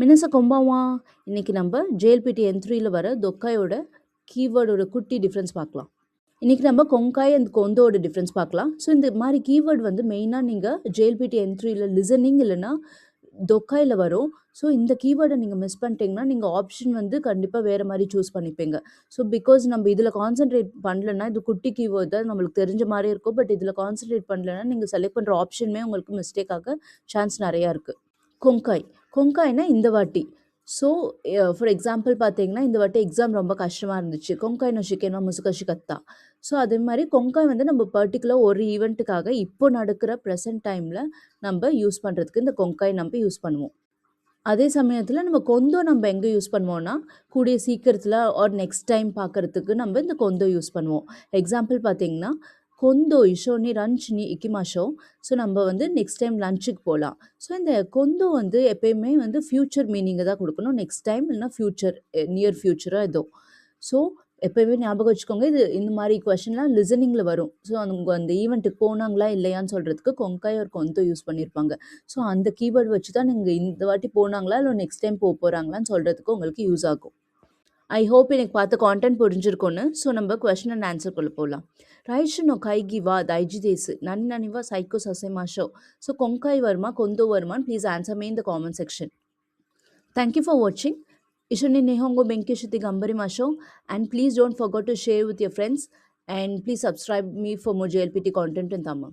மினச கொம்பாவா இன்னைக்கு நம்ம ஜேஎல்பிடி என்3ல வர தொக்காயோட கீவேர்டோட குட்டி டிஃப்ரென்ஸ் பார்க்கலாம். இன்னைக்கு நம்ம கொங்காய் அண்ட் கொந்தோட டிஃப்ரென்ஸ் பார்க்கலாம். ஸோ இந்த மாதிரி கீவேர்டு வந்து மெயினாக நீங்கள் ஜேஎல்பிடி என்3ல லிசனிங் இல்லைன்னா தொக்காயில் வரும். ஸோ இந்த கீவேர்டை நீங்கள் மிஸ் பண்ணிட்டீங்கன்னா நீங்கள் ஆப்ஷன் வந்து கண்டிப்பாக வேறு மாதிரி சூஸ் பண்ணிப்பீங்க. ஸோ பிகாஸ் நம்ம இதில் கான்சென்ட்ரேட் பண்ணலன்னா இது குட்டி கீவேர்ட் தான் நம்மளுக்கு தெரிஞ்ச மாதிரி இருக்கும். பட் இதில் கான்சென்ட்ரேட் பண்ணலன்னா நீங்கள் செலக்ட் பண்ணுற ஆப்ஷனுமே உங்களுக்கு மிஸ்டேக் ஆக சான்ஸ் நிறையா இருக்குது. கொங்காய் கொங்காய்னா இந்த வாட்டி. ஸோ ஃபார் எக்ஸாம்பிள் பார்த்தீங்கன்னா இந்த வாட்டி எக்ஸாம் ரொம்ப கஷ்டமாக இருந்துச்சு. கொங்காய் நோ ஷிகேனோ முசுகஷி கத்தா. ஸோ அதே மாதிரி கொங்காய் வந்து நம்ம பர்டிகுலர் ஒரு ஈவெண்ட்டுக்காக இப்போ நடக்கிற ப்ரெசன்ட் டைமில் நம்ம யூஸ் பண்ணுறதுக்கு இந்த கொங்காய் நம்ம யூஸ் பண்ணுவோம். அதே சமயத்தில் நம்ம கொந்தோ நம்ம எங்கே யூஸ் பண்ணுவோம்னா கூடிய சீக்கிரத்தில் ஆர் நெக்ஸ்ட் டைம் பார்க்குறதுக்கு நம்ம இந்த கொந்தோ யூஸ் பண்ணுவோம். எக்ஸாம்பிள் பார்த்தீங்கன்னா கொந்தோ இஷோனி லன்ச்னி இக்கிமாஷோ. ஸோ நம்ம வந்து நெக்ஸ்ட் டைம் லஞ்சுக்கு போகலாம். ஸோ இந்த கொந்தோ வந்து எப்பயுமே வந்து ஃப்யூச்சர் மீனிங்கை தான் கொடுக்கணும். நெக்ஸ்ட் டைம் இல்லைனா ஃப்யூச்சர் நியர் ஃப்யூச்சரோ ஏதோ. ஸோ எப்போயுமே ஞாபகம் வச்சுக்கோங்க, இது இந்த மாதிரி கொஷின்லாம் லிசனிங்கில் வரும். ஸோ அவங்க அந்த ஈவெண்ட்டுக்கு போனாங்களா இல்லையான்னு சொல்கிறதுக்கு கொங்காய் ஒரு கொந்தோ யூஸ் பண்ணியிருப்பாங்க. ஸோ அந்த கீவேர்டு வச்சு தான் நீங்கள் இந்த வாட்டி போனாங்களா இல்லை நெக்ஸ்ட் டைம் போகிறாங்களான்னு சொல்கிறதுக்கு உங்களுக்கு யூஸ் ஆகும். ஐ ஹோப் எனக்கு பார்த்த கான்டென்ட் புரிஞ்சிருக்கோன்னு. ஸோ நம்ம கொஷின் அண்ட் ஆன்சர்க்குள்ளே போகலாம். ரைஷு நோ கைகி வா தைஜி தேசு நனி நனிவா சைக்கோ சசேமாஷோ. ஸோ கொங்காய் வருமா கொந்தோ வருமான்னு please answer me in the comment section. Thank you for வாட்சிங். Ishoni Nihongo Benki Shuti Gambarimasho, and please don't forget to share with your friends, and please subscribe me for more JLPT content in Tamil.